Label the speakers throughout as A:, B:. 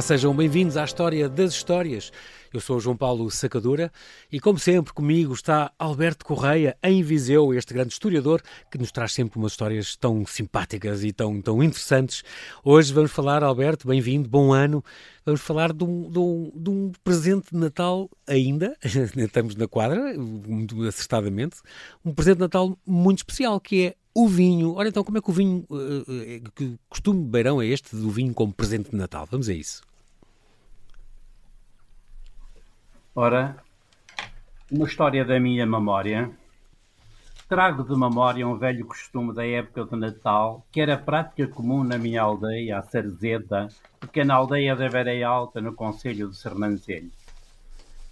A: Olá, sejam bem-vindos à História das Histórias. Eu sou o João Paulo Sacadura e, como sempre, comigo está Alberto Correia, em Viseu, este grande historiador que nos traz sempre umas histórias tão simpáticas e tão interessantes. Hoje vamos falar, Alberto, bem-vindo, bom ano. Vamos falar de um presente de Natal ainda, estamos na quadra, muito acertadamente, um presente de Natal muito especial, que é o vinho. Ora então, como é que o vinho, que costume beirão é este do vinho como presente de Natal? Vamos a isso.
B: Ora, uma história da minha memória. Trago de memória um velho costume da época de Natal, que era prática comum na minha aldeia, a Sarzeda, pequena aldeia da Beira Alta, no concelho de Sernancelho.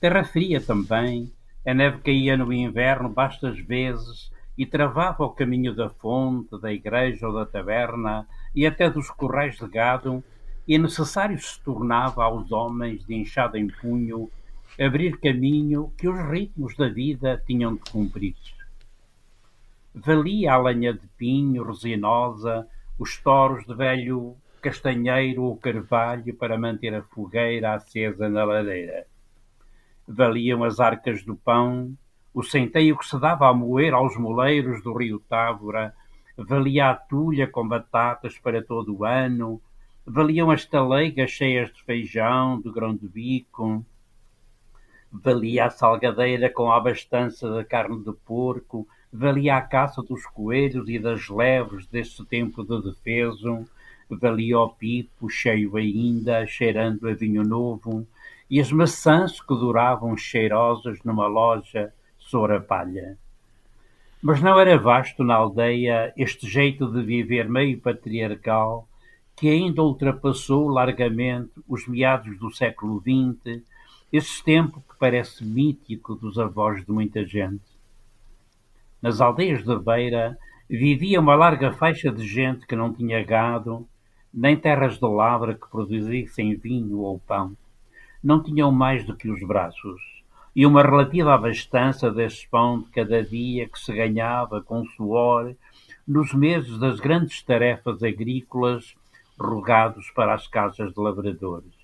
B: Terra fria também, a neve caía no inverno bastas vezes e travava o caminho da fonte, da igreja ou da taberna e até dos corrais de gado, e necessário se tornava aos homens de enxada em punho abrir caminho que os ritmos da vida tinham de cumprir. Valia a lenha de pinho resinosa, os toros de velho castanheiro ou carvalho para manter a fogueira acesa na lareira. Valiam as arcas do pão, o centeio que se dava a moer aos moleiros do rio Távora, valia a tulha com batatas para todo o ano, valiam as taleigas cheias de feijão, de grão de bico, valia a salgadeira com a abastança da carne de porco, valia a caça dos coelhos e das lebres deste tempo de defeso, valia o pipo, cheio ainda, cheirando a vinho novo, e as maçãs que duravam cheirosas numa loja sobre a palha. Mas não era vasto na aldeia este jeito de viver meio patriarcal, que ainda ultrapassou largamente os meados do século XX, esse tempo que parece mítico dos avós de muita gente. Nas aldeias da beira vivia uma larga faixa de gente que não tinha gado, nem terras de lavra que produzissem vinho ou pão. Não tinham mais do que os braços, e uma relativa abastança desse pão de cada dia que se ganhava com suor nos meses das grandes tarefas agrícolas rogados para as casas de lavradores.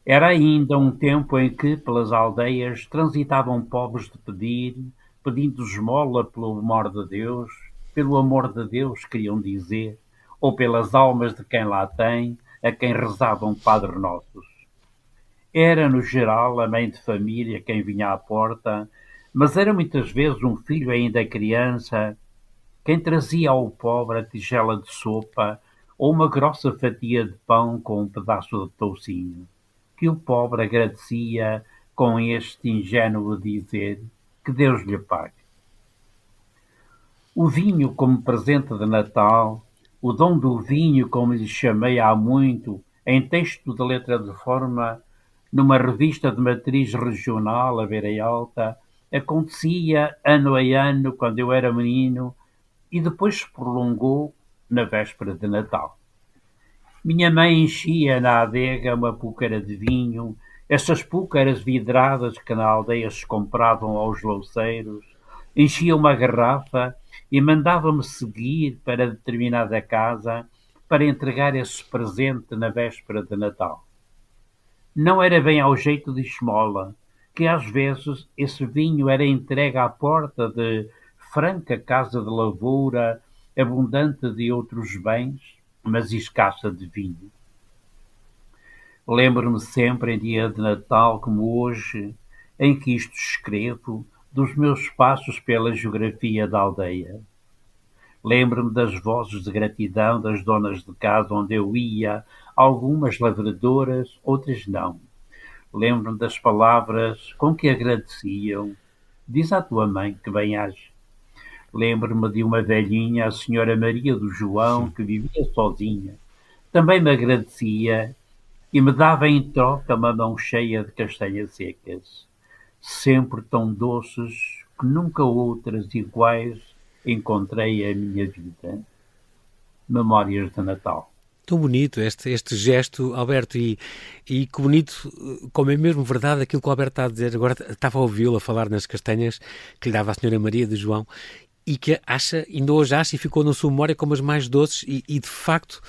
B: Era ainda um tempo em que, pelas aldeias, transitavam pobres de pedir, pedindo esmola pelo amor de Deus, queriam dizer, ou pelas almas de quem lá tem, a quem rezavam Padre Nossos. Era, no geral, a mãe de família quem vinha à porta, mas era muitas vezes um filho ainda criança quem trazia ao pobre a tigela de sopa ou uma grossa fatia de pão com um pedaço de toucinho, que o pobre agradecia com este ingênuo dizer que Deus lhe pague. O vinho como presente de Natal, o dom do vinho, como lhe chamei há muito, em texto de letra de forma, numa revista de matriz regional, a Beira Alta, acontecia ano a ano, quando eu era menino, e depois se prolongou na véspera de Natal. Minha mãe enchia na adega uma púcara de vinho, essas púcaras vidradas que na aldeia se compravam aos louceiros, enchia uma garrafa e mandava-me seguir para determinada casa para entregar esse presente na véspera de Natal. Não era bem ao jeito de esmola, que às vezes esse vinho era entregue à porta de franca casa de lavoura, abundante de outros bens, mas escassa de vinho. Lembro-me sempre, em dia de Natal, como hoje, em que isto escrevo, dos meus passos pela geografia da aldeia. Lembro-me das vozes de gratidão das donas de casa onde eu ia, algumas lavradoras, outras não. Lembro-me das palavras com que agradeciam. Diz à tua mãe que bem age. Lembro-me de uma velhinha, a senhora Maria do João, que vivia sozinha. Também me agradecia e me dava em troca uma mão cheia de castanhas secas, sempre tão doces que nunca outras iguais encontrei em minha vida. Memórias de Natal.
A: Tão bonito este gesto, Alberto, e que bonito, como é mesmo verdade aquilo que o Alberto está a dizer. Agora estava a ouvi-lo a falar nas castanhas que lhe dava a senhora Maria de João, e que ainda hoje acha e ficou na sua memória como as mais doces e de facto,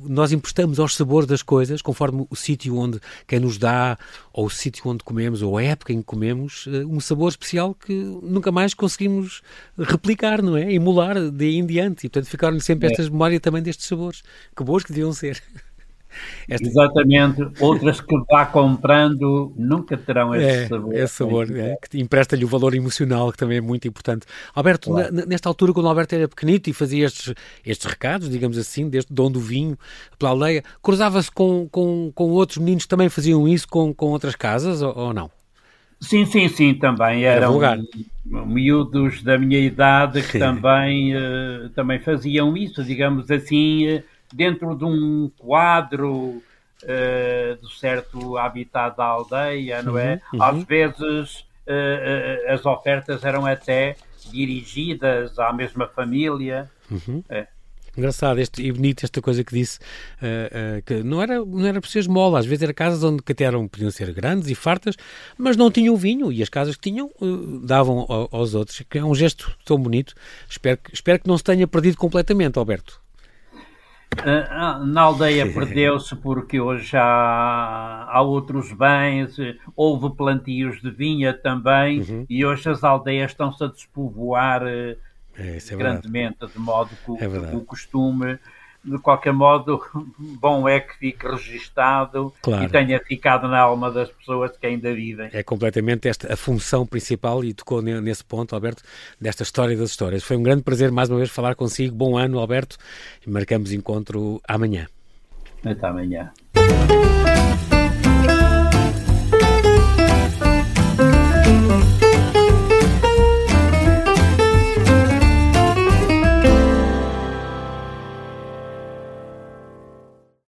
A: nós emprestamos aos sabores das coisas, conforme o sítio onde quem nos dá, ou o sítio onde comemos, ou a época em que comemos, um sabor especial que nunca mais conseguimos replicar, não é? Emular de aí em diante. E, portanto, ficaram-lhe sempre estas memórias também destes sabores. Que boas que deviam ser.
B: Exatamente, outras que vá comprando nunca terão esse sabor.
A: Esse sabor, que empresta-lhe o valor emocional, que também é muito importante. Alberto, claro. Nesta altura, quando o Alberto era pequenito e fazia estes recados, digamos assim, deste dom do vinho pela aldeia, cruzava-se com outros meninos que também faziam isso com outras casas, ou não?
B: Sim, também eram miúdos da minha idade que também faziam isso, digamos assim, dentro de um quadro de certo habitat da aldeia, não é? Às vezes as ofertas eram até dirigidas à mesma família.
A: Engraçado e bonito esta coisa que disse, que não era por ser esmola, às vezes eram casas onde até podiam ser grandes e fartas, mas não tinham vinho, e as casas que tinham davam aos outros, que é um gesto tão bonito. Espero que não se tenha perdido completamente, Alberto.
B: Na aldeia perdeu-se porque hoje há outros bens, houve plantios de vinha também, e hoje as aldeias estão-se a despovoar grandemente, de modo que o costume, de qualquer modo, bom é que fique registado, claro, e tenha ficado na alma das pessoas que ainda vivem.
A: É completamente a função principal, e tocou nesse ponto, Alberto, desta história das histórias. Foi um grande prazer mais uma vez falar consigo. Bom ano, Alberto, e marcamos encontro amanhã.
B: Até amanhã.